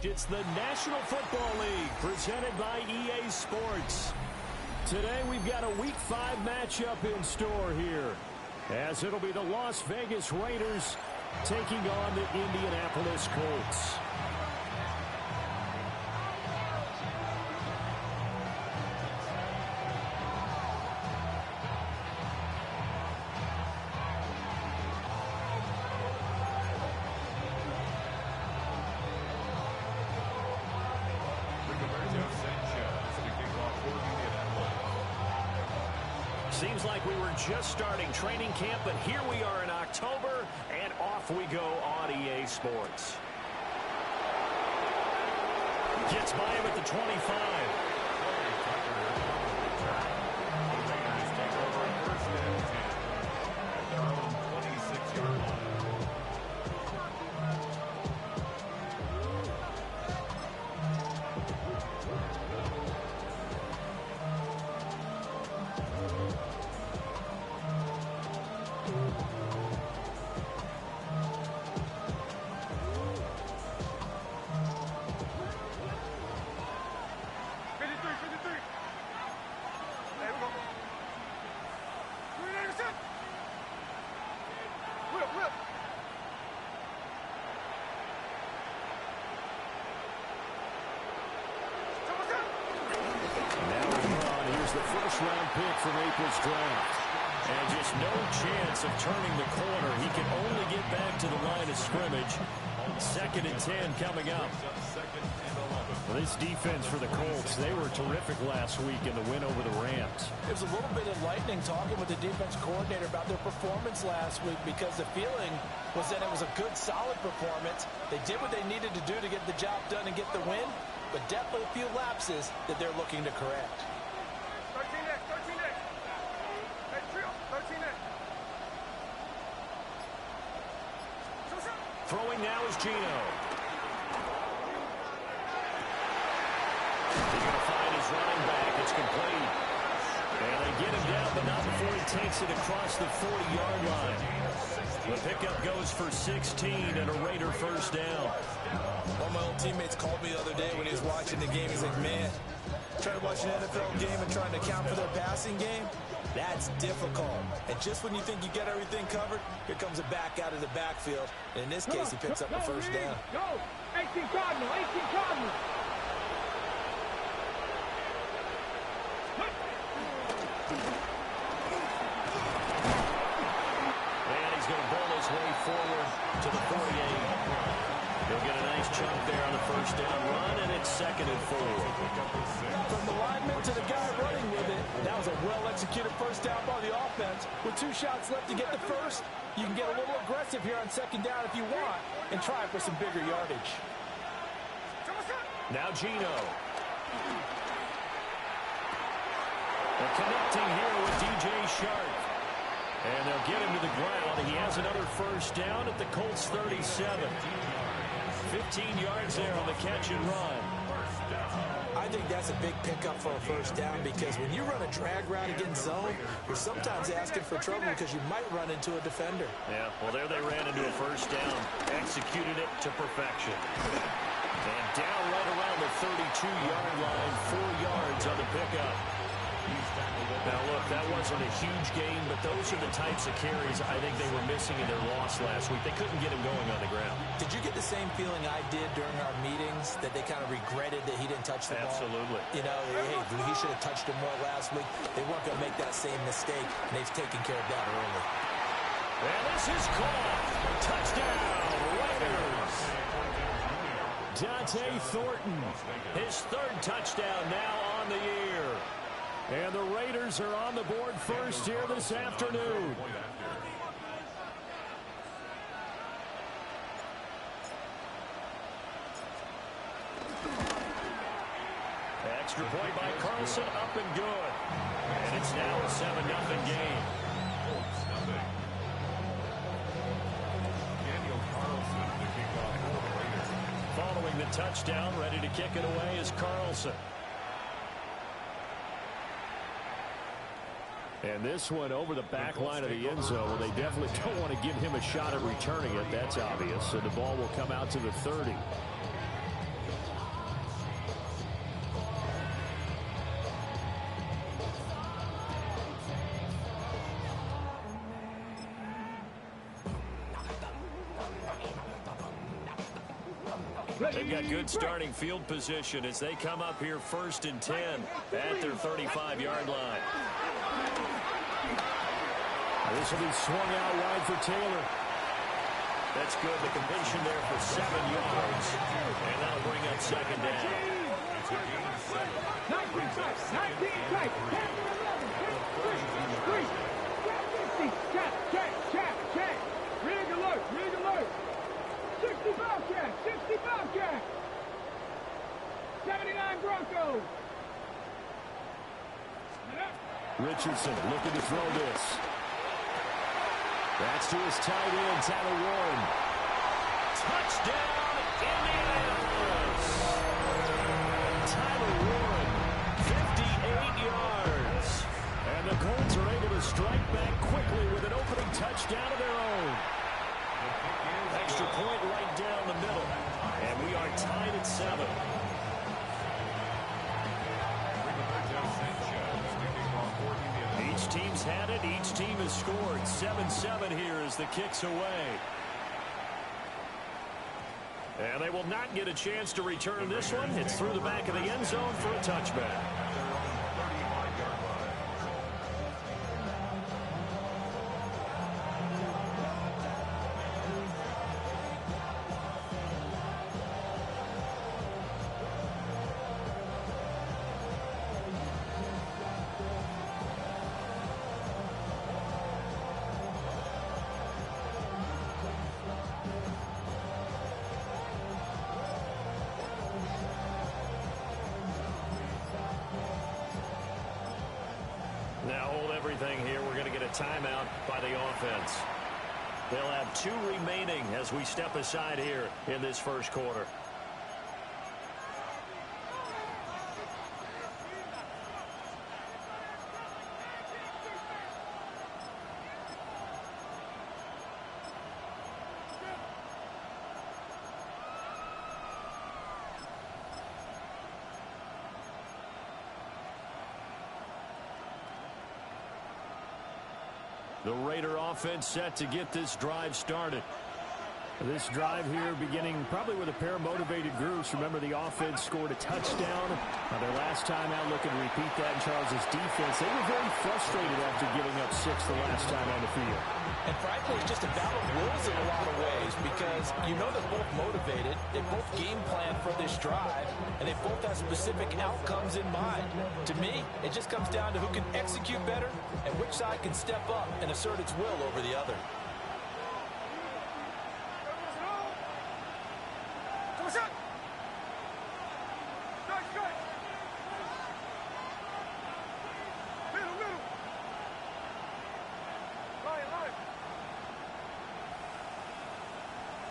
It's the National Football League presented by EA Sports. Today we've got a Week 5 matchup in store here, as it'll be the Las Vegas Raiders taking on the Indianapolis Colts. Seems like we were just starting training camp, but here we are in October, and off we go on EA Sports. Gets by him at the 25. First-round pick from April's draft. And just no chance of turning the corner. He can only get back to the line of scrimmage. 2nd and 10 coming up. Well, this defense for the Colts, they were terrific last week in the win over the Rams. It was a little bit enlightening talking with the defense coordinator about their performance last week, because the feeling was that it was a good, solid performance. They did what they needed to do to get the job done and get the win, but definitely a few lapses that they're looking to correct. 13 next. Hey, trio, 13 next. Throwing now is Gino. He's going to find his running back. It's complete. And they get him down, but not before he takes it across the 40-yard line. The pickup goes for 16 and a Raider first down. One of my old teammates called me the other day when he was watching the game. He's like, man, trying to watch an NFL game and trying to account for their passing game, that's difficult. And just when you think you get everything covered, here comes a back out of the backfield. And in this case, he picks up the first down. Go! 18 Cardinal! 18 Cardinal! And he's going to bowl his way forward to the 48. He'll get a nice chunk there on the first down run, and it's 2nd and 4. From the lineman to the guy running with it, that was a well-executed first down by the offense. With 2 shots left to get the first, you can get a little aggressive here on 2nd down if you want and try for some bigger yardage. Now Gino. They're connecting here with DJ Shark. And they'll get him to the ground. He has another first down at the Colts 37. 15 yards there on the catch and run. I think that's a big pickup for a first down, because when you run a drag route against zone, you're sometimes asking for trouble because you might run into a defender. Yeah, well, there they ran into a first down. Executed it to perfection. And down right around the 32-yard line, 4 yards on the pickup. Now, look, that wasn't a huge game, but those are the types of carries I think they were missing in their loss last week. They couldn't get him going on the ground. Did you get the same feeling I did during our meetings, that they kind of regretted that he didn't touch the ball? Absolutely. You know, hey, he should have touched it more last week. They weren't going to make that same mistake, and they've taken care of that early. And this is caught. Touchdown, Raiders. Dante Thornton, his 3rd touchdown now on the year. And the Raiders are on the board first here this afternoon. Extra point by Carlson, up and good. And it's now a 7-0 game. Following the touchdown, ready to kick it away is Carlson. And this one over the back line of the end zone. Well, they definitely don't want to give him a shot at returning it. That's obvious. So the ball will come out to the 30. They've got good starting field position as they come up here 1st and 10 at their 35-yard line. This will be swung out wide for Taylor. That's good. The completion there for 7 yards. And that'll bring up 2nd down. 19 tight. 10, Rig alert. 65 cash. 79 Broncos. Richardson looking to throw this. That's to his tight end, Tyler Warren. Touchdown, Indianapolis. Tyler Warren, 58 yards. And the Colts are able to strike back quickly with an opening touchdown of their own. Extra point right down the middle. And we are tied at 7. Each team's had it. Each team has scored. 7-7 here as the kick's away. And they will not get a chance to return this one. It's through the back of the end zone for a touchback. Now hold everything here. We're going to get a timeout by the offense. They'll have 2 remaining as we step aside here in this first quarter. The Raider offense set to get this drive started. This drive here beginning probably with a pair of motivated groups. Remember, the offense scored a touchdown. Their last time out, looking to repeat that in Charles' defense. They were very frustrated after giving up 6 the last time on the field. And frankly, it's just a battle of wills in a lot of ways because you know they're both motivated. They both game plan for this drive, and they both have specific outcomes in mind. To me, it just comes down to who can execute better and which side can step up and assert its will over the other.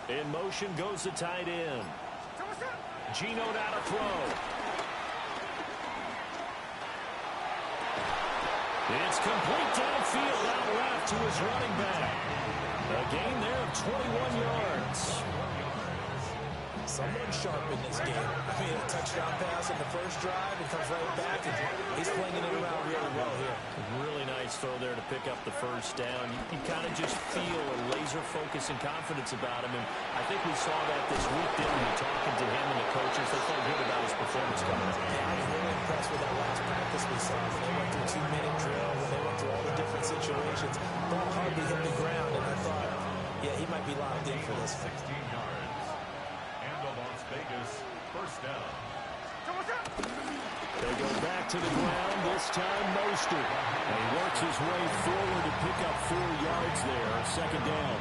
In motion goes the tight end. Geno now to throw. It's complete downfield out left to his running back. A gain there of 21 yards. Someone sharp in this game. I mean, a touchdown pass in the first drive and comes right back, and he's flinging it around really well here. Really nice throw there to pick up the first down. You kind of just feel a laser focus and confidence about him, and I think we saw that this week, didn't we? Talking to him and the coaches, they felt good about his performance coming up. Yeah, I was really impressed with that last practice we saw. When they went through 2-minute drill, when they went through all the different situations, ball hardly hit the ground, and I thought, yeah, he might be locked in for this. 16 yards. And the Las Vegas first down. They go back to the ground, this time Mostert. And he works his way forward to pick up 4 yards there, 2nd down.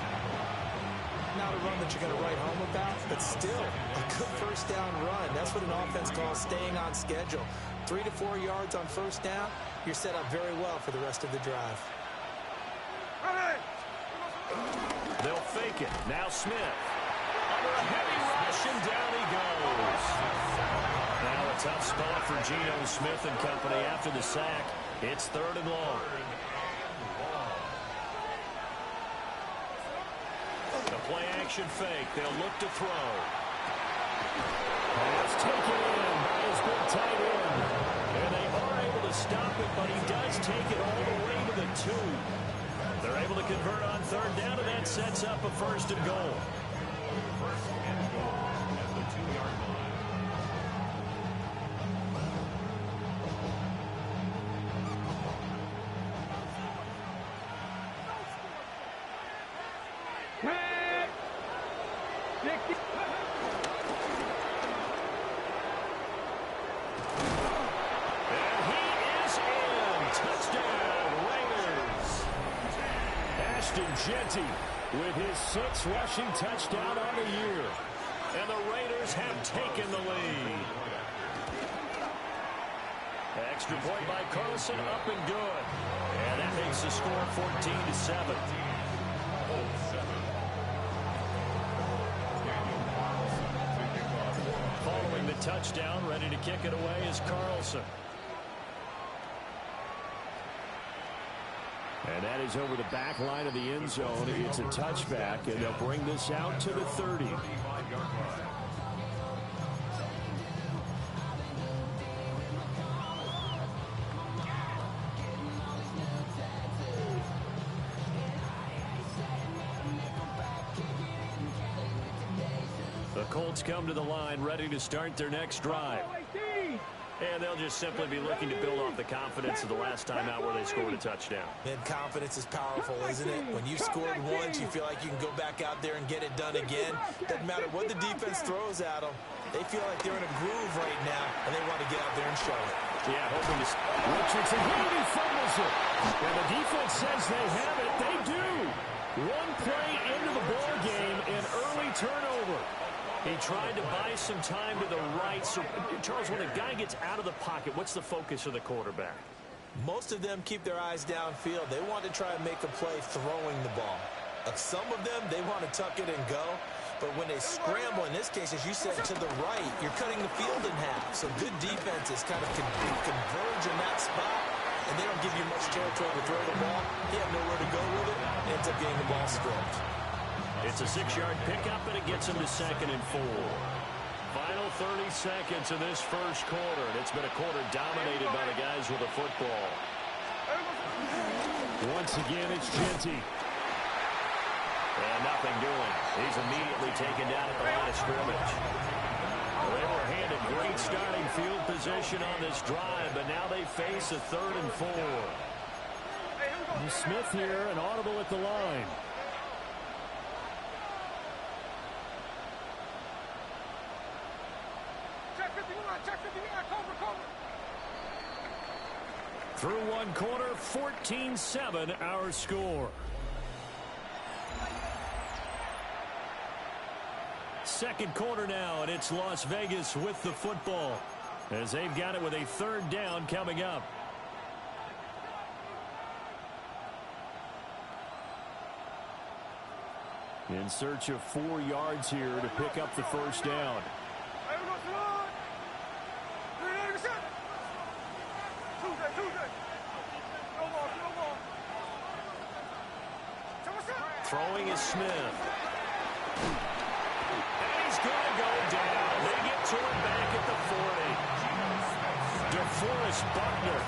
Not a run that you're going to write home about, but still a good first down run. That's what an offense calls staying on schedule. 3 to 4 yards on first down, you're set up very well for the rest of the drive. They'll fake it. Now Smith. Under a heavy rush, and down he goes. Now a tough spot for Geno Smith and company after the sack. It's 3rd and long. The play action fake. They'll look to throw. Pass taken in by his big tight end. And they are able to stop it, but he does take it all the way to the 2. They're able to convert on 3rd down, and that sets up a 1st and goal. First and goal at the 2-yard 60. And he is in. Touchdown, Raiders. Ashton Jeanty with his 6th rushing touchdown on the year. And the Raiders have taken the lead. Extra point by Carlson, up and good. And that makes the score 14-7. Following the touchdown, ready to kick it away is Carlson. And that is over the back line of the end zone. It's a touchback, and they'll bring this out to the 30. The Colts come to the line, ready to start their next drive. And they'll just simply be looking to build off the confidence of the last time out where they scored a touchdown. And confidence is powerful, isn't it? When you've scored once, you feel like you can go back out there and get it done again. Doesn't matter what the defense throws at them. They feel like they're in a groove right now, and they want to get out there and show it. Yeah, hoping to... Richardson, he fumbles it. And the defense says they have it. They do. One play into the ball game, an early turnover. He tried to buy some time to the right. So, Charles, when a guy gets out of the pocket, what's the focus of the quarterback? Most of them keep their eyes downfield. They want to try and make a play throwing the ball. Some of them, they want to tuck it and go. But when they scramble, in this case, as you said, to the right, you're cutting the field in half. So good defenses kind of converge in that spot, and they don't give you much territory to throw the ball. They have nowhere to go with it. Ends up getting the ball stripped. It's a 6-yard pickup, and it gets him to 2nd and 4. Final 30 seconds of this first quarter, and it's been a quarter dominated by the guys with the football. Once again, it's Jeanty. And nothing doing. He's immediately taken down at the line of scrimmage. Well, they were handed great starting field position on this drive, but now they face a 3rd and 4. Smith here, an audible at the line. Through one quarter, 14-7 our score. Second quarter now, and it's Las Vegas with the football as they've got it with a 3rd down coming up. In search of 4 yards here to pick up the first down. Throwing is Smith. And he's going to go down. They get to him back at the 40. DeForest Buckner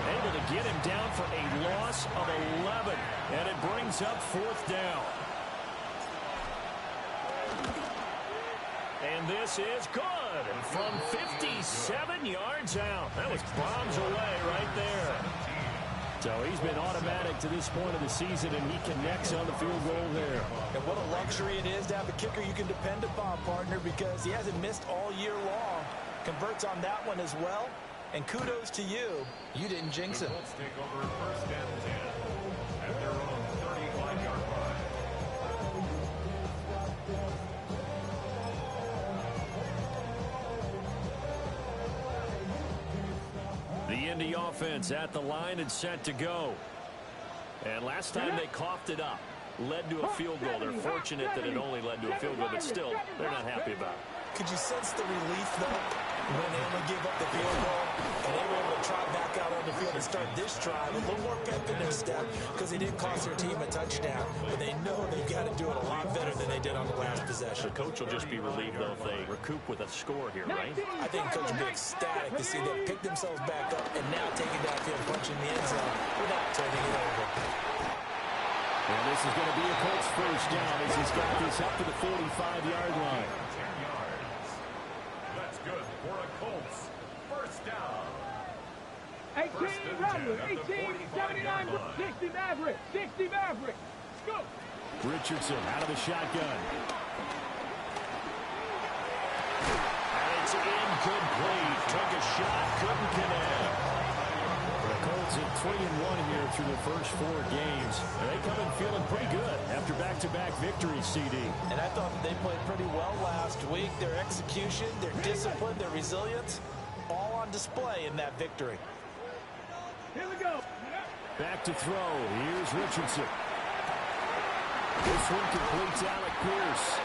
able to get him down for a loss of 11. And it brings up 4th down. And this is good from 57 yards out. That was bombs away right there. So he's been automatic to this point of the season, and he connects on the field goal there. And what a luxury it is to have a kicker you can depend upon, partner, because he hasn't missed all year long. Converts on that one as well. And kudos to you. You didn't jinx him. The Colts take over 1st and 10 at their own 35-yard line. The Indy offense at the line and set to go. And last time they coughed it up, led to a field goal. They're fortunate that it only led to a field goal, but still, they're not happy about it. Could you sense the relief, though, when they only gave up the field goal and they were able to try back out on the field and start this drive a little more pep in their step because they didn't cost their team a touchdown, but they know they've got to do it a lot better than they did on the last possession. The coach will just be relieved, though, if they recoup with a score here, right? I think Coach will be ecstatic to see them pick themselves back up and now taking that field, punching the end zone without turning it over. And this is going to be a Colts first down as he's got this up to the 45-yard line. 10 yards. That's good for a Colts first down. 18 Rebels, 18, 79, 60 Maverick, 60 Maverick. Let's go. Richardson out of the shotgun. a shot, couldn't connect. The Colts at 3-1 here through the first 4 games. They come in feeling pretty good after back-to-back victories, CD. And I thought that they played pretty well last week. Their execution, their discipline, their resilience, all on display in that victory. Here we go. Back to throw. Here's Richardson. This one completes Alec Pierce.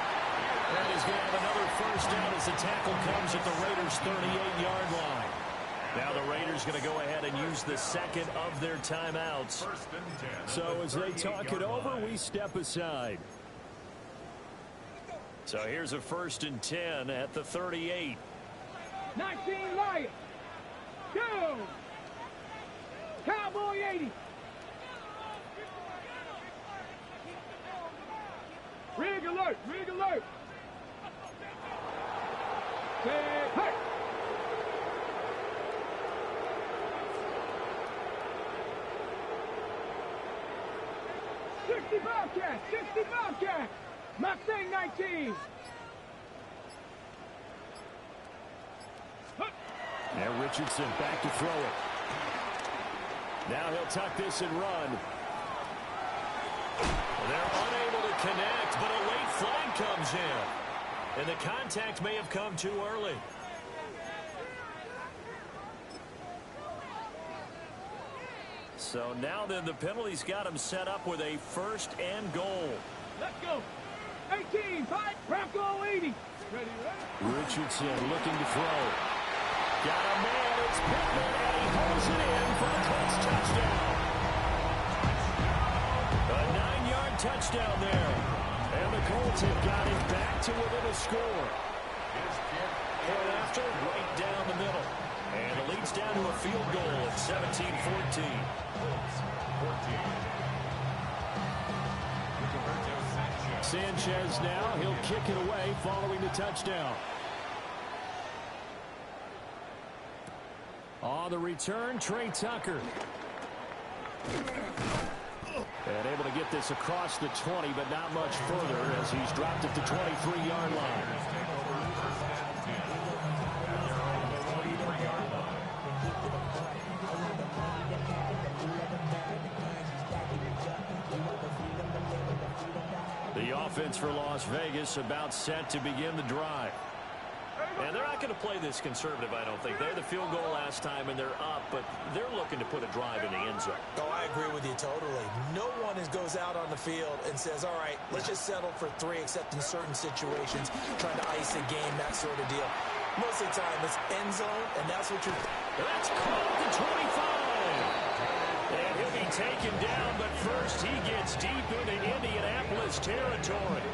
And he's going to have another first down as the tackle comes at the Raiders' 38-yard line. Now the Raiders going to go ahead and use the second of their timeouts. So as they talk it over, we step aside. So here's a 1st and 10 at the 38. 19 Lions. Go. Cowboy 80. Rig alert. Rig alert. Hey. 60 Bobcats. 60 Bobcats. Mustang 19. And Richardson back to throw it. Now he'll tuck this and run. They're unable to connect, but a late flag comes in. And the contact may have come too early. So now then the penalty's got him set up with a 1st and goal. Let's go. 18, 5, Bronco 80. Ready. Richardson looking to throw. Got a man, it's Pittman, and he holds it in for the Colts touchdown. A 9-yard touchdown there. And the Colts have got it back to within a score. And after, right down the middle. And it leads down to a field goal at 17-14. Sanchez now, he'll kick it away following the touchdown. On the return, Trey Tucker. And able to get this across the 20, but not much further as he's dropped at the 23-yard line. The offense for Las Vegas about set to begin the drive. And they're not going to play this conservative, I don't think. They had the field goal last time, and they're up, but they're looking to put a drive in the end zone. Oh, I agree with you totally. No one goes out on the field and says, all right, let's just settle for 3, except in certain situations, trying to ice a game, that sort of deal. Most of the time, it's end zone, and that's what you're... That's caught at the 25. And he'll be taken down, but first he gets deep into Indianapolis territory.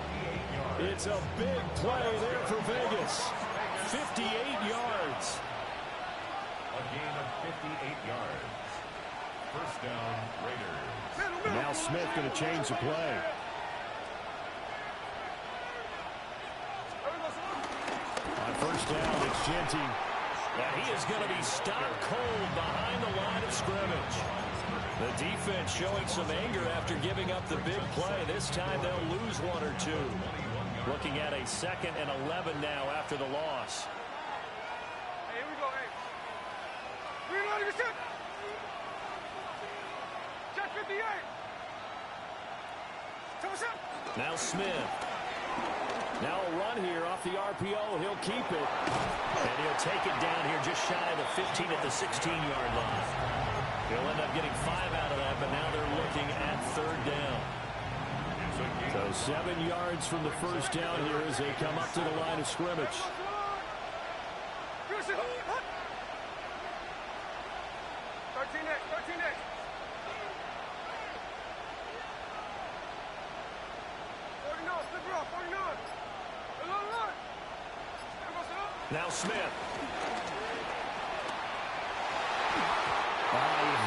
It's a big play there for Vegas. 58 yards. A gain of 58 yards. First down, Raiders. And now Smith going to change the play. On first down, it's Genty. Now he is going to be stopped cold behind the line of scrimmage. The defense showing some anger after giving up the big play. This time they'll lose 1 or 2. Looking at a 2nd and 11 now after the loss. Hey, here we go. Hey. Reloading your shot. Shot 58. Now Smith. Now a run here off the RPO. He'll keep it. And he'll take it down here just shy of the 15 at the 16-yard line. He'll end up getting 5 out of that, but now they're looking at 3rd down. So 7 yards from the first down here as they come up to the line of scrimmage. 13 next. Now Smith. He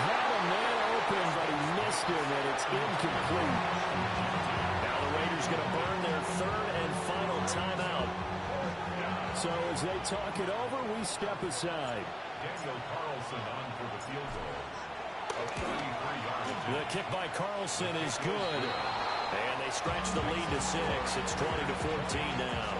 had a man open, but he missed him, and it's incomplete. Now the Raiders going to burn their 3rd and final timeout. So as they talk it over, we step aside. Daniel Carlson on for the field goal. A 33-yard. The kick by Carlson is good. And they stretch the lead to 6. It's 20-14 now.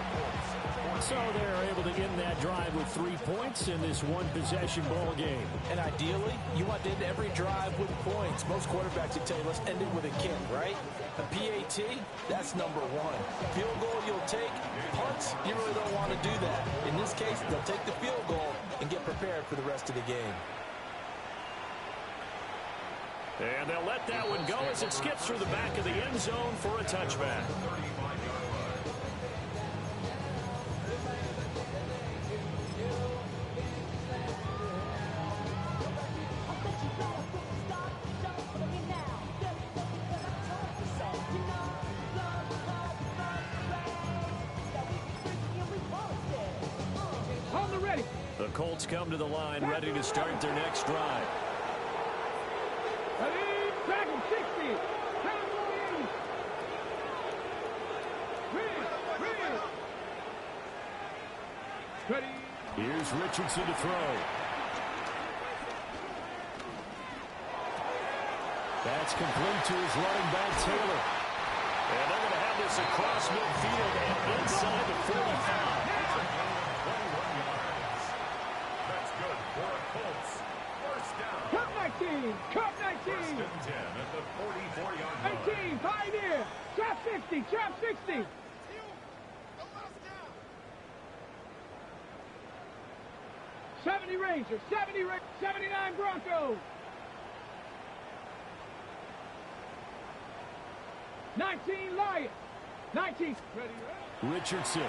So they're able to end that drive with 3 points in this one-possession ball game. And ideally, you want to end every drive with points. Most quarterbacks would tell you, let's end it with a kick, right? A PAT, that's number one. Field goal you'll take. Punts, you really don't want to do that. In this case, they'll take the field goal and get prepared for the rest of the game. And they'll let that one go as it skips through the back of the end zone for a touchback. The Colts come to the line, ready to start their next drive. Here's Richardson to throw. That's complete to his running back, Taylor. And they're going to have this across midfield and inside the 45. That's good for a Colts. First down. Cup 19. Cup 19. First and 10 at the 44-yard line. 18. Pioneer. Trap 60. Trap 60. 70 Rangers, 79 Broncos. 19 Lions, 19. Ready. Richardson.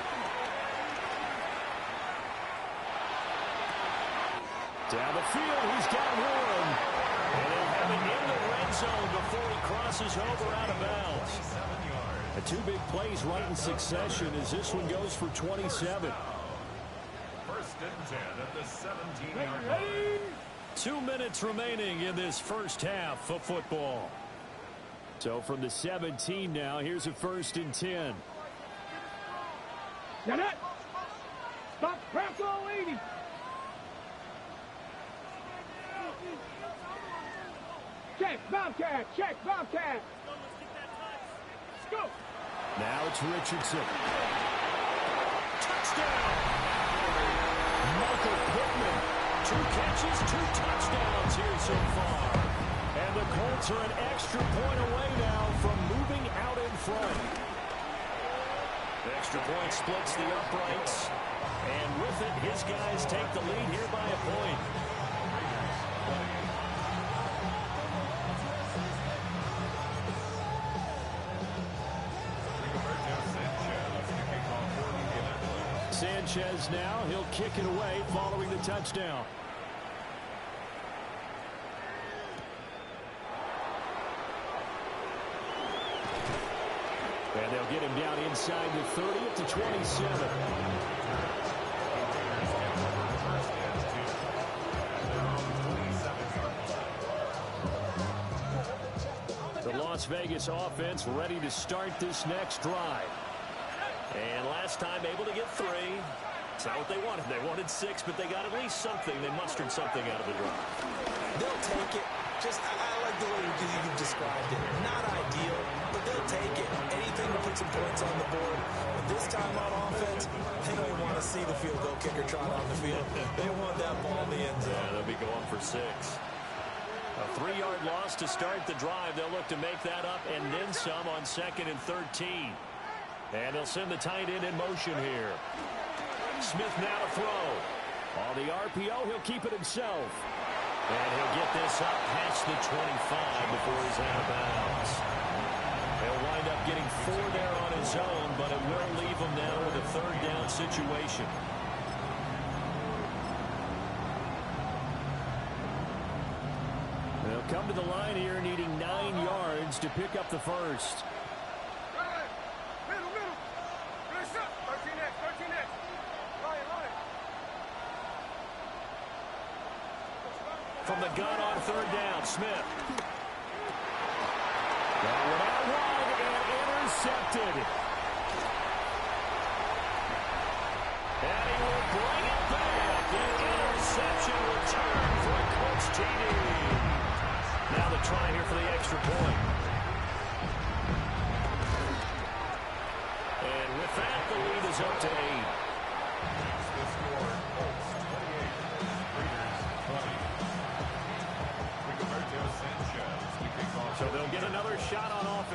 Down the field, he's got one. And they'll have it in the red zone before he crosses over out of bounds. The two big plays right in succession as this one goes for 27. First and 10 at the 17-yard line. 2 minutes remaining in this first half of football. So from the 17 now, here's a first and 10. Now that. Stop. Bronco 80. Check, Bobcat. Check, Bobcat. Let's go. Now it's Richardson. Touchdown. Michael Pittman, 2 catches, 2 touchdowns here so far. And the Colts are an extra point away now from moving out in front. The extra point splits the uprights. And with it, his guys take the lead here by a point. Sanchez now, he'll kick it away following the touchdown. And they'll get him down inside the 30 up to 27. The Las Vegas offense ready to start this next drive. And last time able to get 3. It's not what they wanted. They wanted 6, but they got at least something. They mustered something out of the drive. They'll take it. I like the way you described it. Not ideal, but they'll take it. Anything to put some points on the board. But this time on offense, they don't want to see the field goal kicker trot on the field. They want that ball in the end zone. Yeah, they'll be going for 6. A 3-yard loss to start the drive. They'll look to make that up and then some on 2nd and 13. And they'll send the tight end in motion here. Smith now to throw. On the RPO, he'll keep it himself. And he'll get this up past the 25 before he's out of bounds. He'll wind up getting 4 there on his own, but it will leave him now with a 3rd down situation. They'll come to the line here needing 9 yards to pick up the first. From the gun on 3rd down, Smith. That one out wide and intercepted. And he will bring it back. The interception return for a Colts TD. Now the try here for the extra point. And with that, the lead is up to 8.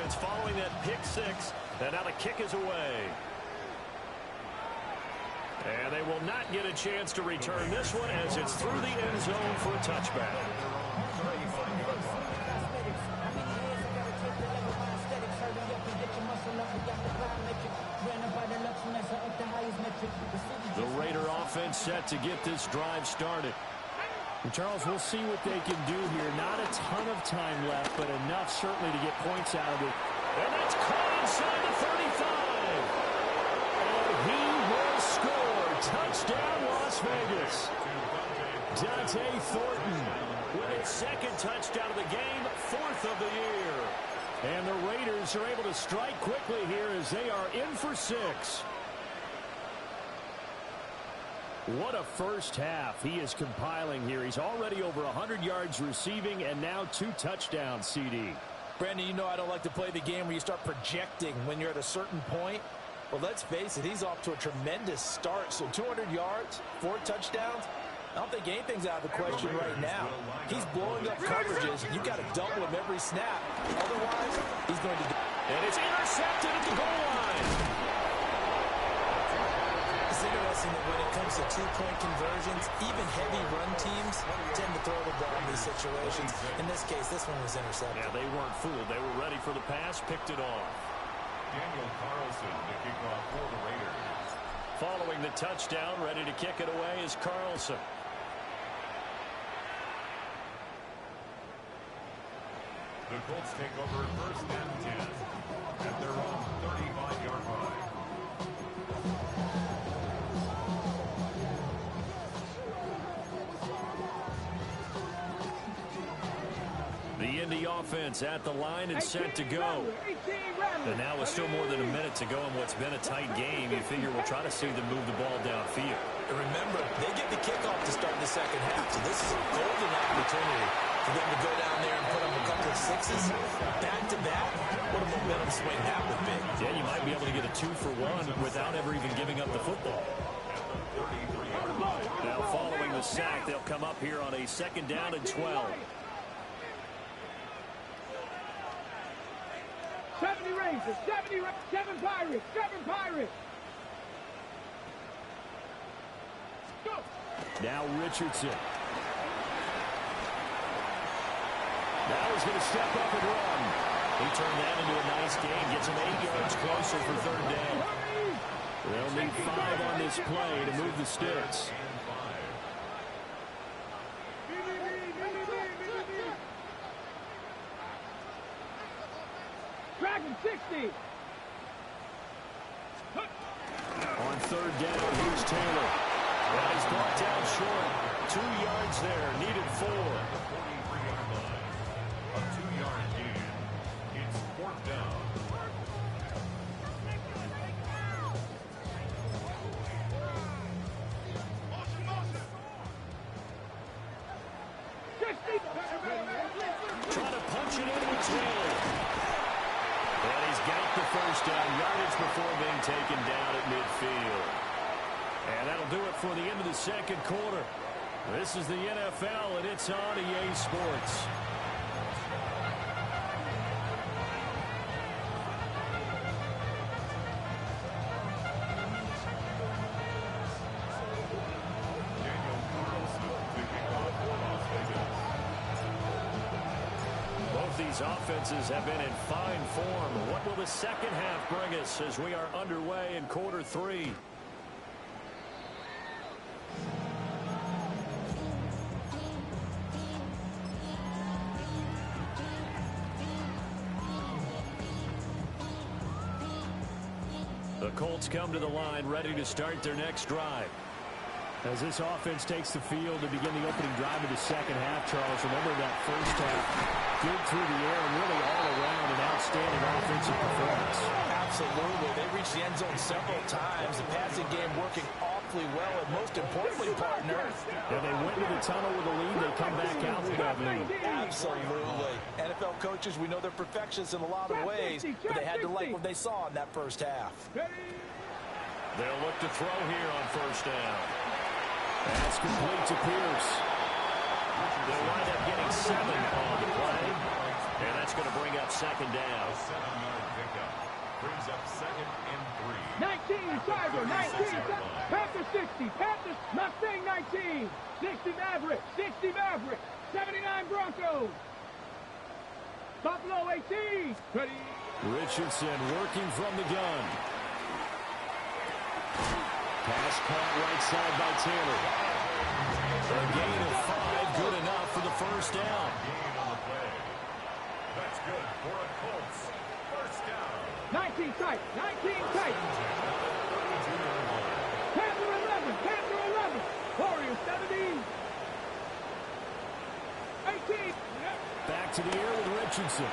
offense following that pick six. And now the kick is away. And they will not get a chance to return this one as it's through the end zone for a touchback. The Raider offense set to get this drive started. And Charles, we'll see what they can do here. Not a ton of time left, but enough certainly to get points out of it. And that's caught inside the 35. And he will score. Touchdown, Las Vegas. Dante Thornton with his second touchdown of the game, fourth of the year. And the Raiders are able to strike quickly here as they are in for 6. What a first half he is compiling here. He's already over 100 yards receiving and now 2 touchdowns, CD. Brandon, you know I don't like to play the game where you start projecting when you're at a certain point. Well, let's face it, he's off to a tremendous start. So 200 yards, 4 touchdowns. I don't think anything's out of the question right now. He's blowing up coverages. You've got to double him every snap. Otherwise, he's going to... And it's intercepted at the goal line. It's interesting that when it comes to two-point conversions, even heavy run teams tend to throw the ball in these situations. In this case, this one was intercepted. Yeah, they weren't fooled. They were ready for the pass, picked it off. Daniel Carlson, the kickoff for the Raiders. Following the touchdown, ready to kick it away is Carlson. The Colts take over first and 10 at their own 35-yard line. The Indy offense at the line and set to go. And now with still more than a minute to go in what's been a tight game, you figure we'll try to see them move the ball downfield. And remember, they get the kickoff to start the second half, so this is a golden opportunity for them to go down there and put up a couple of sixes back-to-back. What a momentum swing that would be. Yeah, you might be able to get a 2-for-1 without ever even giving up the football. Now following the sack, they'll come up here on a 2nd down and 12. 70 Rangers, 7 Pirates, 7 Pirates. Go. Now Richardson. Now he's going to step up and run. He turned that into a nice gain. Gets him 8 yards closer for 3rd down. They'll need 5 on this play to move the sticks. Dragon 60. On 3rd down, here's Taylor. And he's brought down short. 2 yards there, needed 4. 43-yard line. A 2-yard gain. It's 4th down. Trying to punch it in with Taylor. And he's got the 1st down, yardage before being taken down at midfield. And that'll do it for the end of the 2nd quarter. This is the NFL, and it's on EA Sports. Daniel Carlson, the kickoff for Las Vegas. Both these offenses have been in fine form. What will the 2nd half bring us as we are underway in quarter 3? The Colts come to the line ready to start their next drive. As this offense takes the field to begin the opening drive of the 2nd half, Charles, remember that first half, good through the air and really all around an outstanding offensive performance. Absolutely. They reached the end zone several times. The passing game working awfully well, and most importantly, partner. Yeah, they went to the tunnel with a lead. They come back out with that lead. Absolutely. NFL coaches, we know they're perfectionists in a lot of ways, but they had to like what they saw in that first half. They'll look to throw here on 1st down. That's complete to Pierce. They'll wind up getting 7 on the play. And that's going to bring up second down. A 7-yard pickup. Brings up 2nd and 3. 19 Tiger, 19 Panthers 60, Panthers Mustang 19, 60 Maverick, 60 Maverick, 79 Broncos. Buffalo 18. Ready. Richardson working from the gun. Pass caught right side by Taylor. A gain of 5, good enough for the first down. Gain on the play. That's good for a Colts. First down. 19 tight, 19 tight. Panther 11, Panther 11. Warriors 17. 18. Back to the air with Richardson.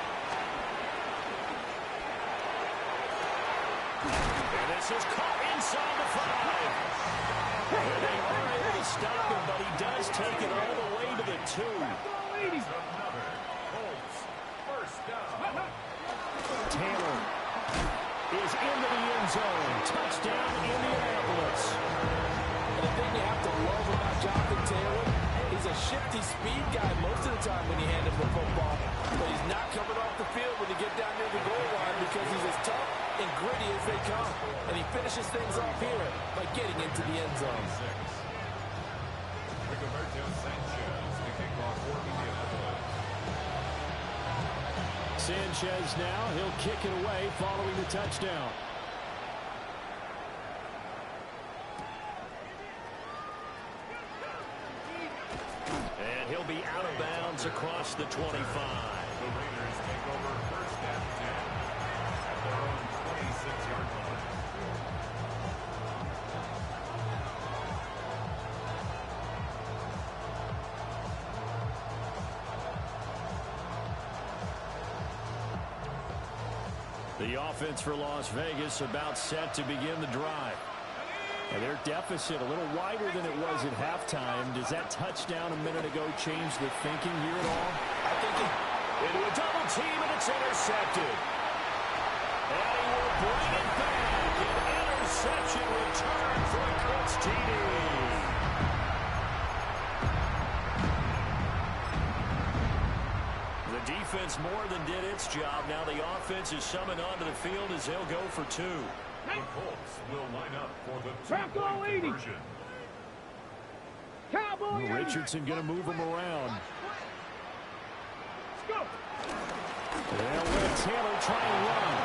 And this is caught inside the 5. And they are able to stop him, but he does take it all the way to the 2. It's another Colts. First down. Taylor is into the end zone. Touchdown, Indianapolis. And the thing you have to love about Jonathan Taylor, he's a shifty speed guy most of the time when you hand him the football. But he's not coming off the field when you get down near the goal line because he's as tough and gritty as they come. And he finishes things off here by getting into the end zone. Rigoberto Sanchez, the kickoff for Indianapolis. Sanchez now, he'll kick it away following the touchdown. And he'll be out of bounds across the 25. The Raiders take over first and 10 at their own 26-yard line. The offense for Las Vegas about set to begin the drive. And their deficit a little wider than it was at halftime. Does that touchdown a minute ago change the thinking here at all? I think Into a double team, and it's intercepted. And he will bring it back. An interception return for a Colts TD. The defense more than did its job. Now the offense is summoned onto the field as they'll go for 2. The Colts will line up for the Bronco two-point 80. conversion. Cowboy 80. Richardson going to move him around. Let's go. They'll let Taylor try and run.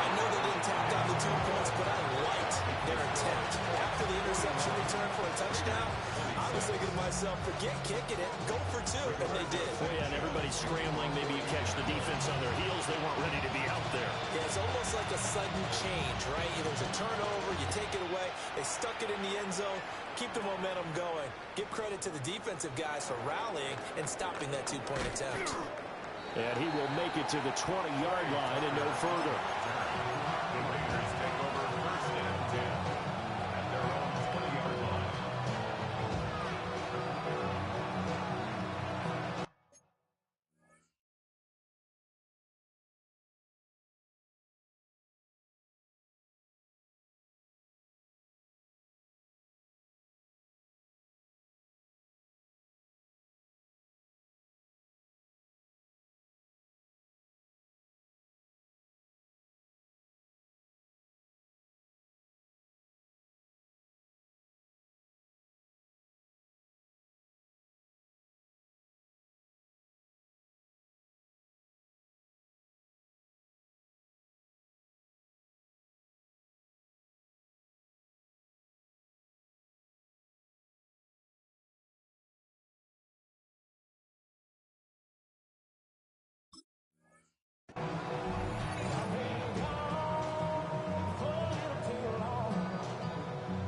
I know they didn't tack down the 2 points, but I liked their attempt. After the interception return for a touchdown, I was thinking to myself, forget kicking it, go for 2, and they did. Oh, yeah, and everybody's scrambling. Maybe you catch the defense on their heels. They weren't ready to be out there. Yeah, it's almost like a sudden change, right? There's a turnover, you take it away, they stuck it in the end zone, keep the momentum going. Give credit to the defensive guys for rallying and stopping that 2-point attempt. And he will make it to the 20-yard line and no further. The Raiders take over first and 10 at their own 20-yard line.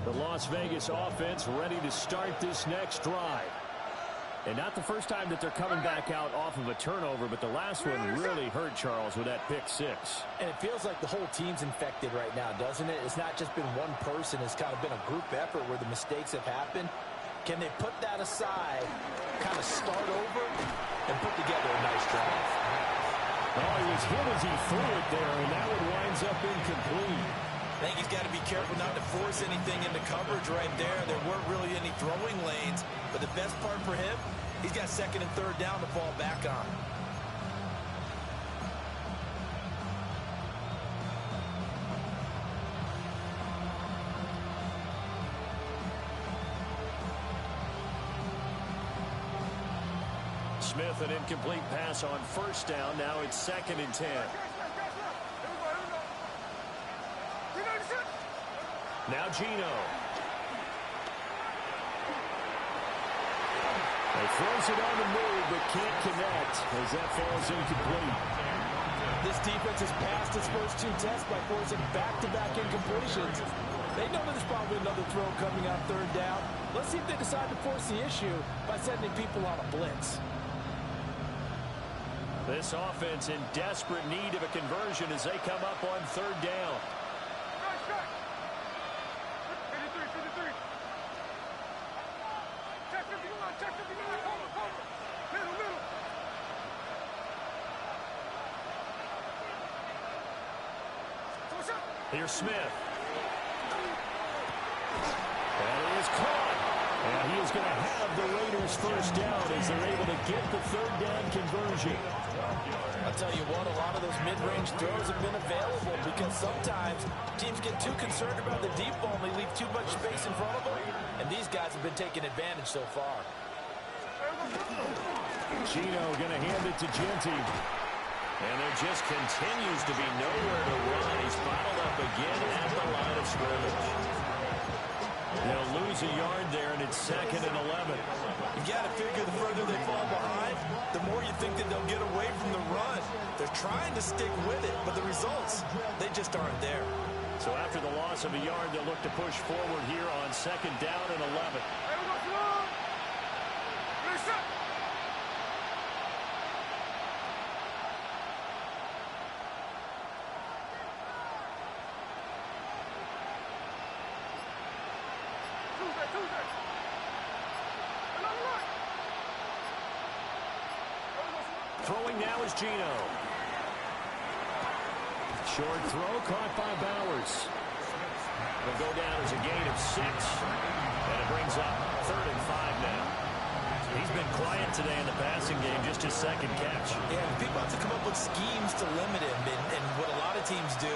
The Las Vegas offense ready to start this next drive. And not the first time that they're coming back out off of a turnover, but the last one really hurt Charles with that pick 6. And it feels like the whole team's infected right now, doesn't it? It's not just been one person. It's kind of been a group effort where the mistakes have happened. Can they put that aside, kind of start over, and put together a nice drive? Oh, he was hit as he threw it there, and that one winds up incomplete. I think he's got to be careful not to force anything into coverage right there. There weren't really any throwing lanes, but the best part for him, he's got second and third down to fall back on. Smith, an incomplete pass on first down. Now it's 2nd and 10. Now Geno. He throws it on the move, but can't connect as that falls incomplete. This defense has passed its first 2 tests by forcing back-to-back incompletions. They know there's probably another throw coming on 3rd down. Let's see if they decide to force the issue by sending people on a blitz. This offense in desperate need of a conversion as they come up on 3rd down. Here's Smith. That is caught. And he is going to have the Raiders first down as they're able to get the 3rd down conversion. I'll tell you what, a lot of those mid-range throws have been available because sometimes teams get too concerned about the deep ball and they leave too much space in front of them. And these guys have been taking advantage so far. Geno going to hand it to Genty. And there just continues to be nowhere to run. He's bottled up again at the line of scrimmage. They'll lose a yard there, and it's 2nd and 11. You got to figure the further they fall behind, the more you think that they'll get away from the run. They're trying to stick with it, but the results, they just aren't there. So after the loss of a yard, they'll look to push forward here on 2nd down and 11. Throwing now is Geno. Short throw caught by Bowers. It'll go down as a gain of 6. And it brings up 3rd and 5 now. He's been quiet today in the passing game, just his 2nd catch. Yeah, people have to come up with schemes to limit him. And what a lot of teams do,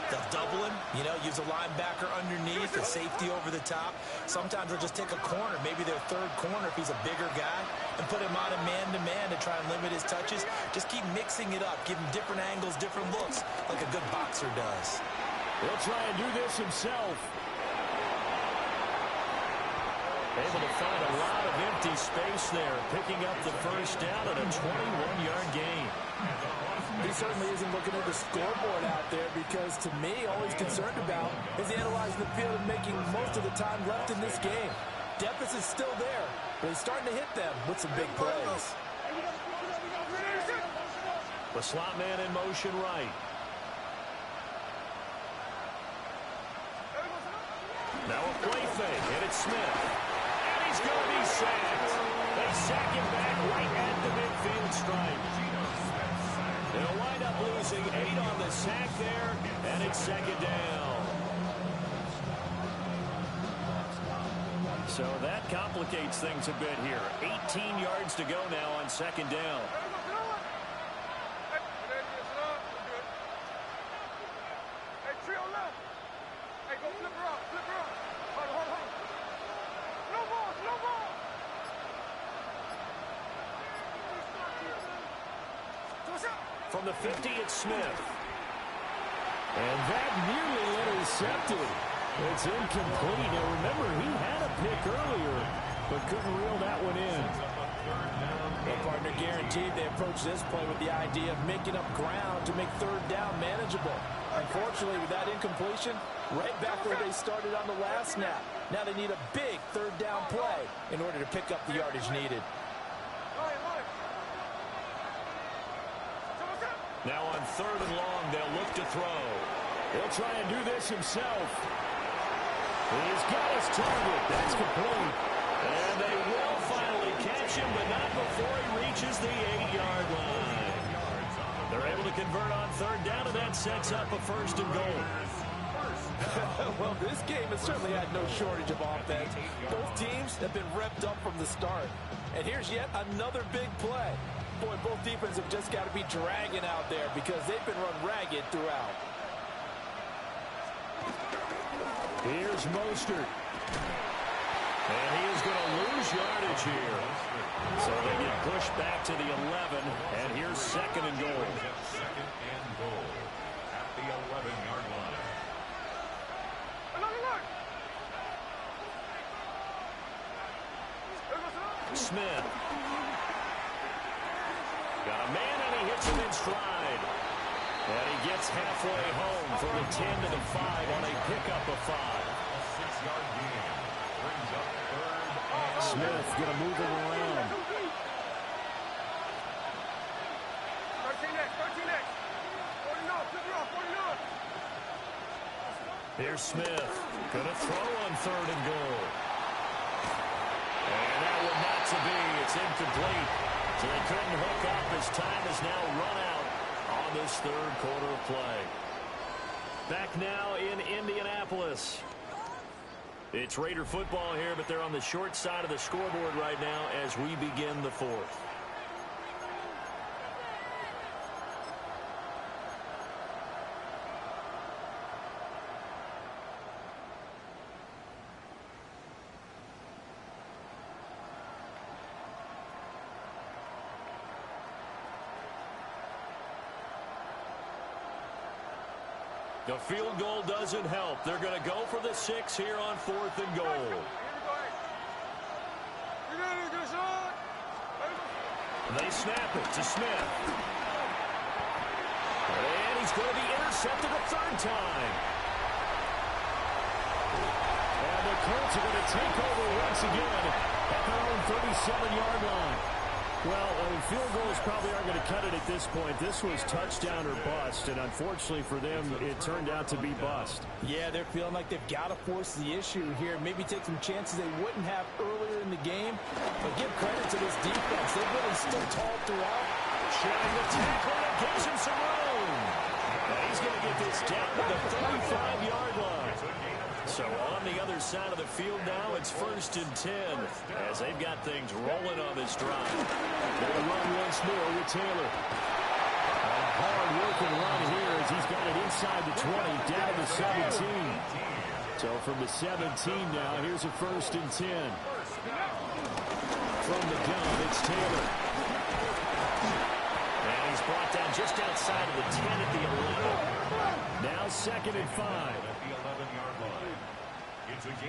they'll double him, use a linebacker underneath, a safety over the top. Sometimes they'll just take a corner, maybe their 3rd corner if he's a bigger guy, and put him on a man-to-man to try and limit his touches. Just keep mixing it up, give him different angles, different looks, like a good boxer does. He'll try and do this himself. Able to find a lot of empty space there, picking up the first down and a 21-yard gain. He certainly isn't looking at the scoreboard out there because, to me, all he's concerned about is analyzing the field and making most of the time left in this game. Deficit's still there, but he's starting to hit them with some big plays. The slot man in motion right. Now a play fake, and it's Smith. And he's going to be sacked. They sack him back right at the midfield stripe. They'll wind up losing 8 on the sack there, and it's 2nd down. So that complicates things a bit here. 18 yards to go now on 2nd down. From the 50, it's Smith. And that nearly intercepted. It's incomplete. Now remember, he had a pick earlier, but couldn't reel that one in. Well, partner, guaranteed they approach this play with the idea of making up ground to make 3rd down manageable. Unfortunately, with that incompletion, right back where they started on the last snap. Now they need a big 3rd down play in order to pick up the yardage needed. Now on 3rd and long, they'll look to throw. He'll try and do this himself. He's got his target. That's complete. And they will finally catch him, but not before he reaches the 8-yard line. They're able to convert on 3rd down, and that sets up a 1st and goal. Well, this game has certainly had no shortage of offense. Both teams have been revved up from the start. And here's yet another big play. Boy, both defenses have just got to be dragging out there because they've been run ragged throughout. Here's Mostert. And he is going to lose yardage here. So they get pushed back to the 11, and here's second and goal. Second and goal at the 11-yard line. Smith. Got a man, and he hits him in stride. And he gets halfway home from the 10 to the 5 on a pickup of 5. A 6-yard gain brings up third and Smith going to move him around. 13X. 49. Here's Smith. Going to throw on third and goal. And that one not to be. It's incomplete. So they couldn't hook up as time has now run out on this third quarter of play. Back now in Indianapolis. It's Raider football here, but they're on the short side of the scoreboard right now as we begin the fourth. The field goal doesn't help. They're going to go for the 6 here on 4th and goal. They snap it to Smith. And he's going to be intercepted a third time. And the Colts are going to take over once again at their own 37-yard line. Well, field goals probably aren't going to cut it at this point. This was touchdown or bust, and unfortunately for them, it turned out to be bust. Yeah, they're feeling like they've got to force the issue here. Maybe take some chances they wouldn't have earlier in the game. But give credit to this defense. They've really stood tall throughout. Showing the tackle that gives him some room. And he's going to get this down to the 35-yard line. So on the other side of the field now, it's 1st and 10 as they've got things rolling on this drive. They're going to run once more with Taylor. And a hard-working run here as he's got it inside the 20, down to the 17. So from the 17 now, here's a 1st and 10. From the gun, it's Taylor. And he's brought down just outside of the 10 at the 11. Now 2nd and 5.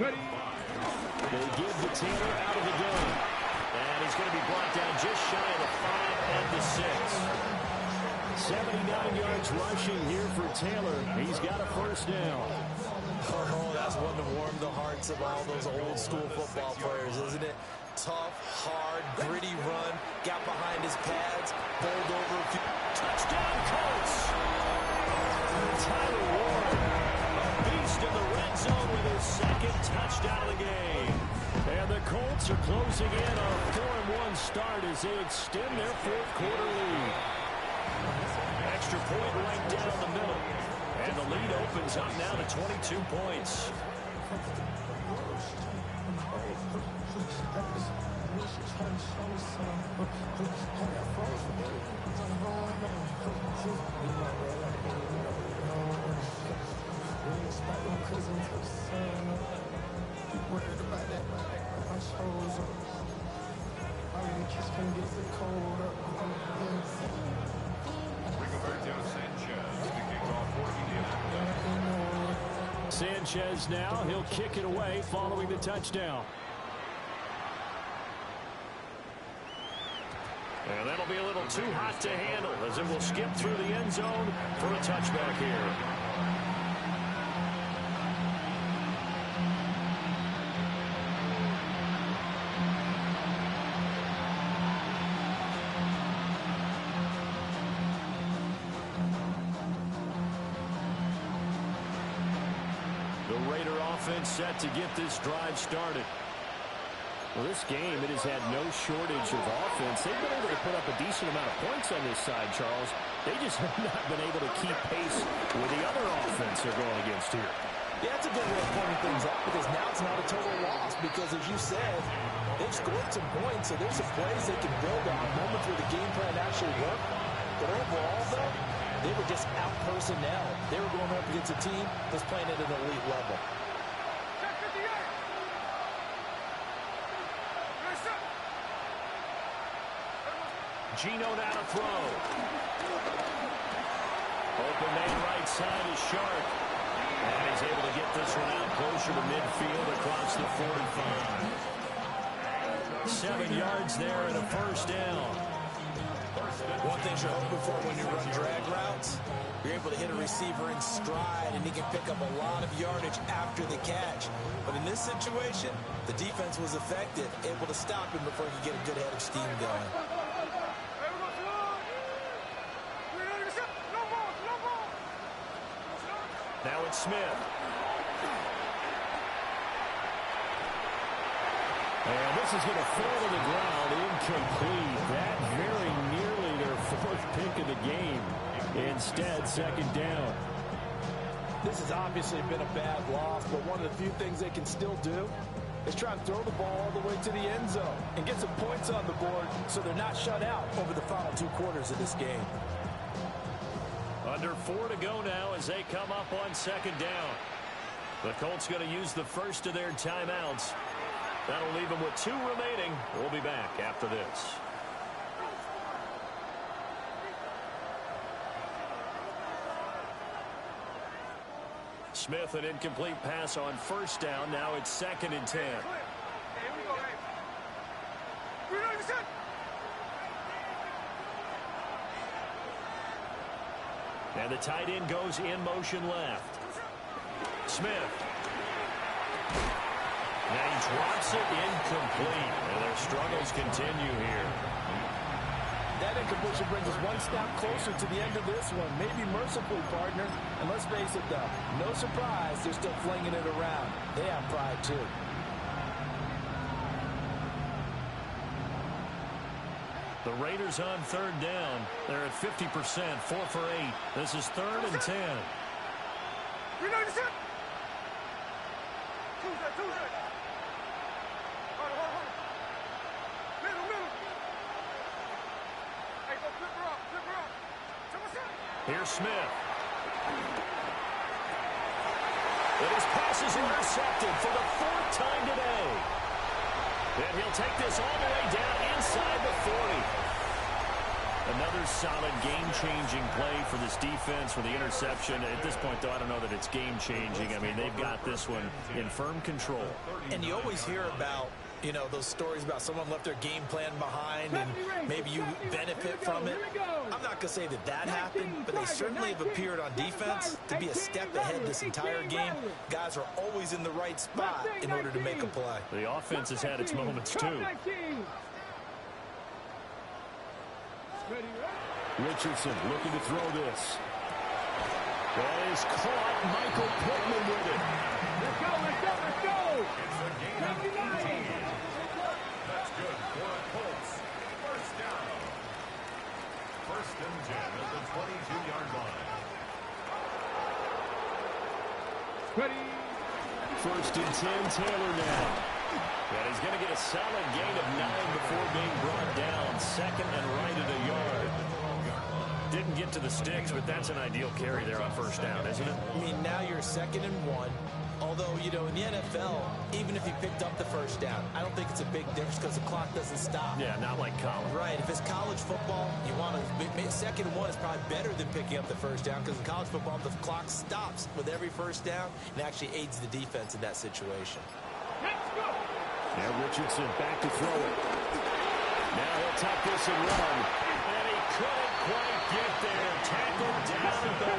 Ready. They give the Taylor out of the gun. And he's going to be brought down just shy of the 5 and the 6. 79 yards rushing here for Taylor. He's got a first down. Oh, that's one to warm the hearts of all those old school football players, isn't it? Tough, hard, gritty run. Got behind his pads. Bowled over a few. Touchdown, Colts! Tyler Ward, a beast in the red zone with his 2nd touchdown of the game. And the Colts are closing in on a 4-1 start as they extend their 4th quarter lead. Extra point right down the middle. And the lead opens up now to 22 points. Sanchez now, he'll kick it away following the touchdown. And that'll be a little too hot to handle as it will skip through the end zone for a touchback here. Set to get this drive started. Well, this game, it has had no shortage of offense. They've been able to put up a decent amount of points on this side, Charles. They just have not been able to keep pace with the other offense they're going against here. Yeah, that's a good way of pointing things up because now it's not a total loss because, as you said, they've scored some points, so there's some plays they can build on, moments where the game plan actually worked. But overall, though, they were just out personnel. They were going up against a team that's playing at an elite level. Geno now to throw. Open man right side is Sharp. And he's able to get this one out closer to midfield across the 45. 7 yards there and a first down. One thing you're hoping for when you run drag routes, you're able to hit a receiver in stride, and he can pick up a lot of yardage after the catch. But in this situation, the defense was effective, able to stop him before he could get a good head of steam going. Now it's Smith. And this is going to fall to the ground, incomplete. That very nearly their fourth pick of the game. Instead, second down. This has obviously been a bad loss, but one of the few things they can still do is try to throw the ball all the way to the end zone and get some points on the board so they're not shut out over the final 2 quarters of this game. Under 4 to go now as they come up on second down. The Colts going to use the first of their timeouts. That'll leave them with 2 remaining. We'll be back after this. Smith, an incomplete pass on first down. Now it's 2nd and 10. And the tight end goes in motion left. Smith. Now he drops it incomplete. And their struggles continue here. That incompletion brings us one step closer to the end of this one. Maybe mercifully, partner. And let's face it, though, no surprise they're still flinging it around. They have pride, too. The Raiders on 3rd down. They're at 50%, 4 for 8. This is 3rd and 10. Here's Smith. And his pass is intercepted for the 4th time today. And he'll take this all the way down inside the 40. Another solid game-changing play for this defense for the interception. At this point, though, I don't know that it's game-changing. I mean, they've got this one in firm control. And you always hear about, you know, those stories about someone left their game plan behind and maybe you benefit from it. I'm not going to say that that happened, but they certainly have appeared on defense to be a step ahead this entire game. Guys are always in the right spot in order to make a play. The offense has had its moments, too. Richardson looking to throw this. That is caught. Michael Pittman with it. Let's go, let's go, let's go! It's a gain of 18. That's good for the Colts. First down. 1st and 10 at the 22-yard line. Ready? 1st and 10, Taylor now. And he's going to get a solid gain of 9 before being brought down. 2nd and right at a yard. Didn't get to the sticks, but that's an ideal carry there on 1st down, isn't it? I mean, now you're 2nd and 1. Although, you know, in the NFL, even if you picked up the 1st down, I don't think it's a big difference because the clock doesn't stop. Yeah, not like college. Right. If it's college football, you want to 2nd and 1 is probably better than picking up the 1st down because in college football, the clock stops with every 1st down and actually aids the defense in that situation. Let's go! Now Richardson back to throw it. Now he'll tuck this and run. And he couldn't quite get there. Tackled down at the 1.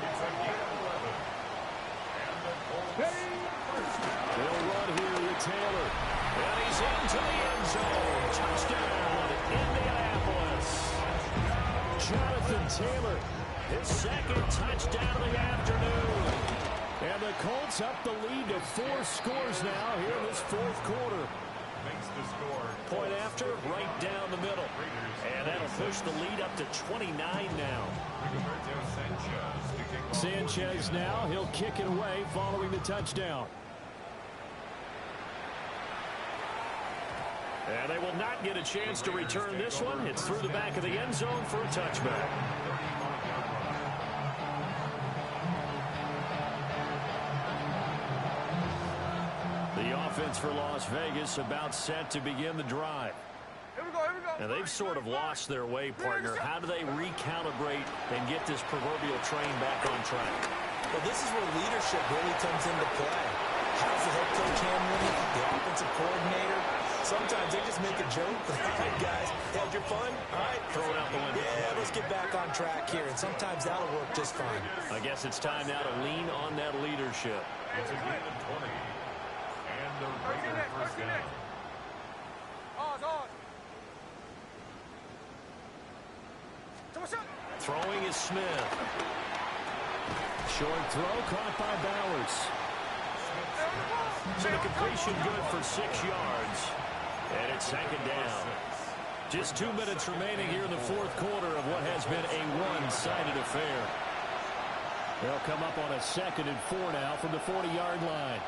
It's a gain of 11. And the Colts. They'll run here with Taylor. And he's into the end zone. Touchdown, Indianapolis. Jonathan Taylor, His 2nd touchdown of the afternoon. and the Colts up the lead to 4 scores now here in this 4th quarter. Makes the score. Point after, right down the middle. And that'll push the lead up to 29 now. Rigoberto Sanchez to kick off. Sanchez now, he'll kick it away following the touchdown. And they will not get a chance to return this one. It's through the back of the end zone for a touchback. The offense for Las Vegas about set to begin the drive. And they've sort of lost their way, partner. How do they recalibrate and get this proverbial train back on track? Well, this is where leadership really comes into play. How's the head coach handling it? The offensive coordinator? Sometimes they just make a joke. All right, guys, had your fun? All right. Throw it out the window. Yeah, let's get back on track here. And sometimes that'll work just fine. I guess it's time now to lean on that leadership. It's a gain of 20. And the Raiders first down. Throwing is Smith. Short throw caught by Bowers. So the completion good for 6 yards. And it's second down. Just 2 minutes remaining here in the fourth quarter of what has been a one-sided affair. They'll come up on a 2nd and 4 now from the 40-yard line.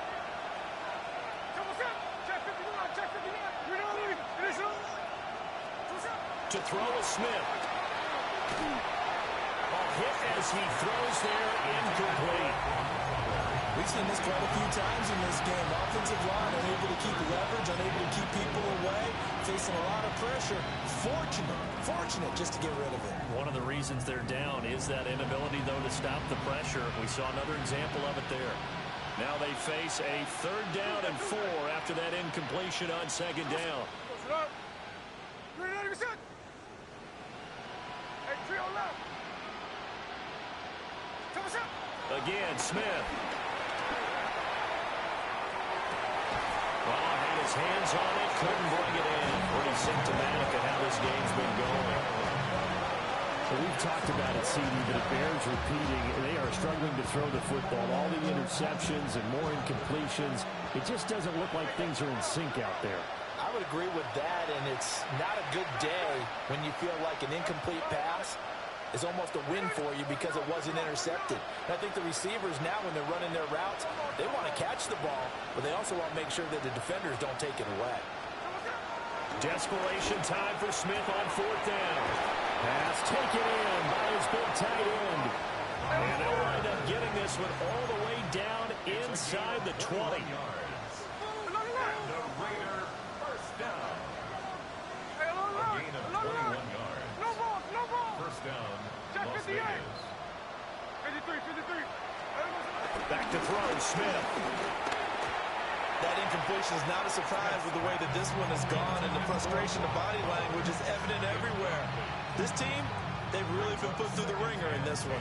To throw is Smith. A hit as he throws there, incomplete. We've seen this quite a few times in this game. Offensive line unable to keep leverage, unable to keep people away, facing a lot of pressure. Fortunate just to get rid of it. One of the reasons they're down is that inability, though, to stop the pressure. We saw another example of it there. Now they face a 3rd down and 4 after that incompletion on 2nd down. Again, Smith. Well, had his hands on it, couldn't bring it in. Pretty symptomatic of how this game's been going. Well, we've talked about it, CD, but it bears repeating. They are struggling to throw the football. All the interceptions and more incompletions. It just doesn't look like things are in sync out there. I would agree with that, and it's not a good day when you feel like an incomplete pass is almost a win for you because it wasn't intercepted. And I think the receivers now, when they're running their routes, they want to catch the ball, but they also want to make sure that the defenders don't take it away. Desperation time for Smith on 4th down. Pass taken in by his big tight end. And they'll wind up getting this one all the way down inside the 20. And the Raider first down. A gain of 21 yards. First down, Las Vegas. Back to throw, Smith. That incompletion is not a surprise with the way that this one has gone, and the frustration of body language is evident everywhere. This team, they've really been put through the ringer in this one.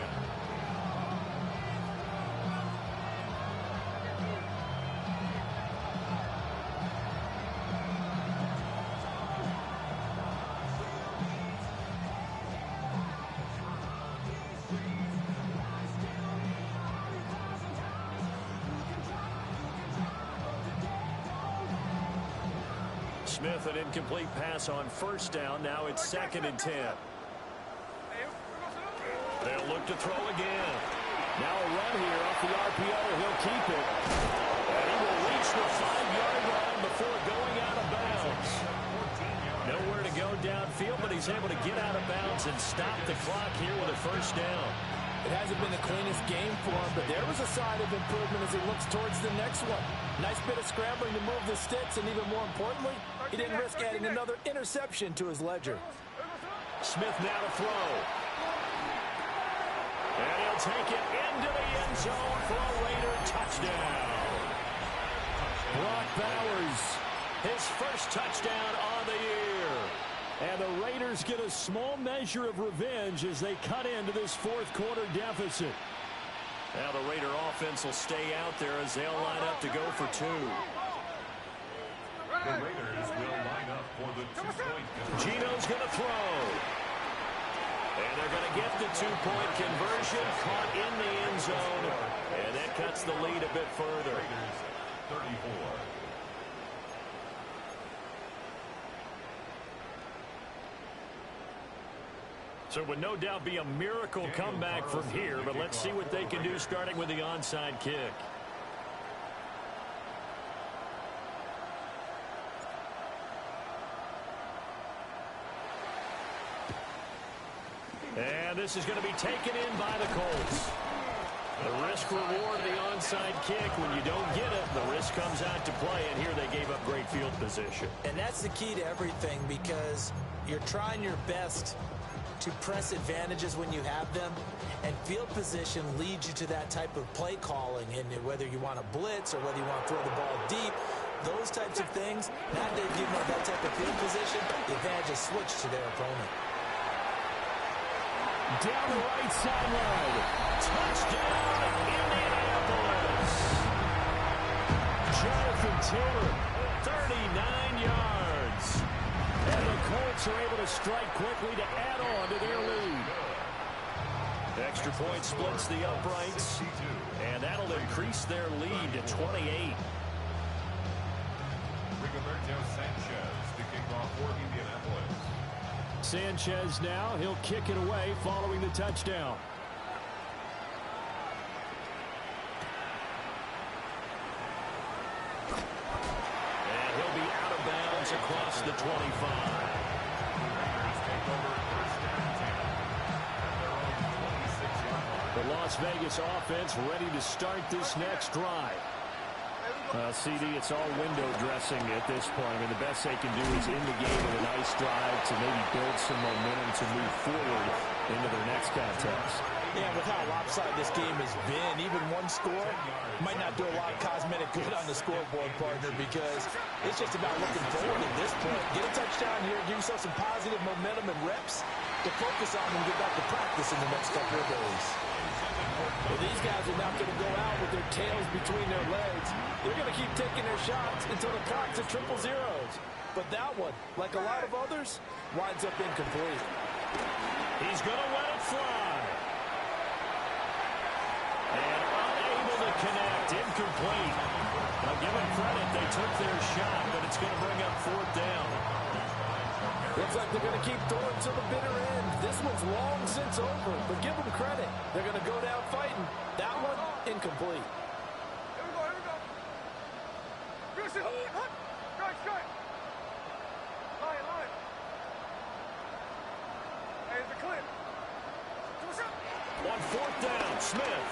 Smith, an incomplete pass on 1st down. Now it's 2nd and 10. They'll look to throw again. Now a run here off the RPO. He'll keep it. And he will reach the 5-yard line before going out of bounds. Nowhere to go downfield, but he's able to get out of bounds and stop the clock here with a 1st down. It hasn't been the cleanest game for him, but there was a sign of improvement as he looks towards the next one. Nice bit of scrambling to move the sticks, and even more importantly, he didn't risk adding another interception to his ledger. Smith now to throw. And he'll take it into the end zone for a Raider touchdown. Brock Bowers, his first touchdown on the year. And the Raiders get a small measure of revenge as they cut into this fourth quarter deficit. Now the Raider offense will stay out there as they'll line up to go for 2. The Raiders will line up for the 2-point conversion. Gino's going to throw. And they're going to get the 2-point conversion, caught in the end zone. And that cuts the lead a bit further. Raiders 34. So it would no doubt be a miracle comeback from here, but let's see what they can do starting with the onside kick. And this is going to be taken in by the Colts. The risk reward of the onside kick. When you don't get it, the risk comes out to play, and here they gave up great field position. And that's the key to everything, because you're trying your best to press advantages when you have them, and field position leads you to that type of play calling. And whether you want to blitz or whether you want to throw the ball deep, those types of things, now they've given up that type of field position, the advantage is switched to their opponent. Down the right sideline. Touchdown, Indianapolis. Jonathan Taylor, 39 yards. and the Colts are able to strike quickly to add on to their lead. Extra point splits the uprights, and that'll increase their lead to 28. Rigoberto Sanchez to kick off for Indianapolis. Sanchez now, he'll kick it away following the touchdown. And he'll be out of bounds across the 25. The Las Vegas offense ready to start this next drive. CD, it's all window dressing at this point. I mean, the best they can do is in the game with a nice drive to maybe build some momentum to move forward into their next contest. Yeah, with how lopsided this game has been, even one score might not do a lot of cosmetic good on the scoreboard, partner, because it's just about looking forward at this point. Get a touchdown here, give yourself some positive momentum and reps to focus on and get back to practice in the next couple of days. Well, these guys are not going to go out with their tails between their legs. They're going to keep taking their shots until the clock's at triple zeros. But that one, like a lot of others, winds up incomplete. He's going to let it fly. And unable to connect, incomplete. Now, give them credit, they took their shot, but it's going to bring up fourth down. Looks like they're going to keep throwing to the bitter end. This one's long since over, but give them credit. They're going to go down fighting. That one, incomplete. Here we go, here we go. Finish it. Strike. Line. Hey, the clip. On fourth down, Smith.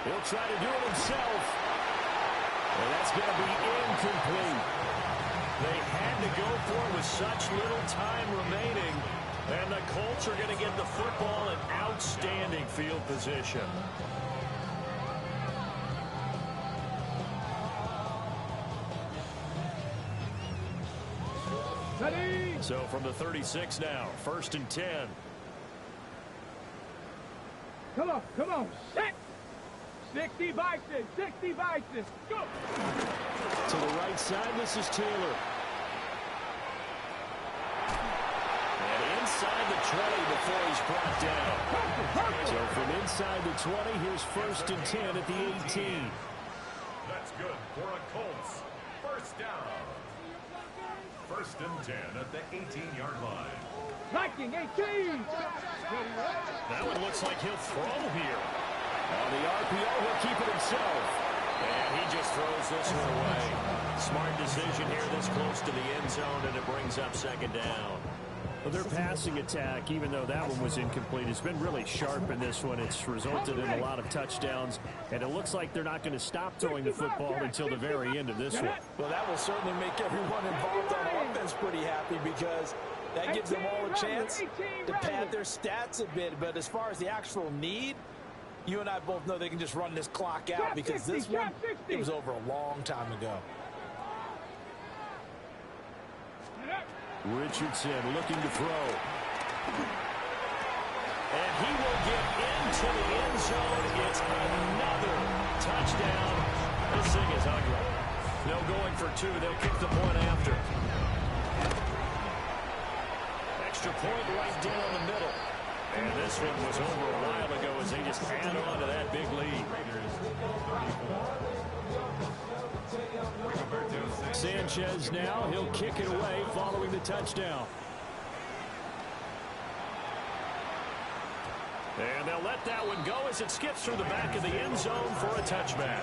He'll try to do it himself. And that's going to be incomplete. They had to go for it with such little time remaining. And the Colts are going to get the football in outstanding field position. Ready. So from the 36 now, 1st and 10. Come on. Set. 60 Bison. Go. To the right side, this is Taylor. And inside the 20 before he's brought down. So from inside the 20, here's 1st and 10 at the 18. That's good for a Colts. First down. 1st and 10 at the 18-yard line. Viking 18. That one looks like he'll throw here. On the RPO, he'll keep it himself. And he just throws this one away. Smart decision here this close to the end zone, and it brings up 2nd down. Well, their passing attack, even though that one was incomplete, has been really sharp in this one. It's resulted in a lot of touchdowns, and it looks like they're not going to stop throwing the football until the very end of this one. Well, that will certainly make everyone involved on offense pretty happy, because that gives them all a chance to pad their stats a bit. But as far as the actual need, you and I both know they can just run this clock out, because this one, it was over a long time ago. Richardson looking to throw. And he will get into the end zone. It's another touchdown. This thing is ugly. No going for two. They'll kick the point after. Extra point right down the middle. And this one was over a while ago as they just add on to that big lead. Sanchez now, he'll kick it away following the touchdown. And they'll let that one go as it skips through the back of the end zone for a touchback.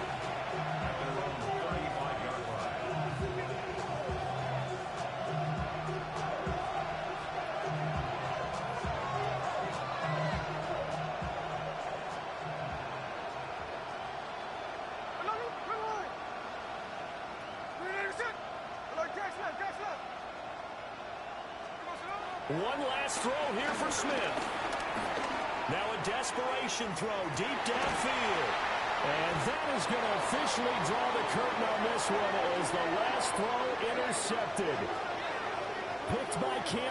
One last throw here for Smith. Now a desperation throw deep downfield. And that is going to officially draw the curtain on this one as the last throw intercepted. Picked by Cameron.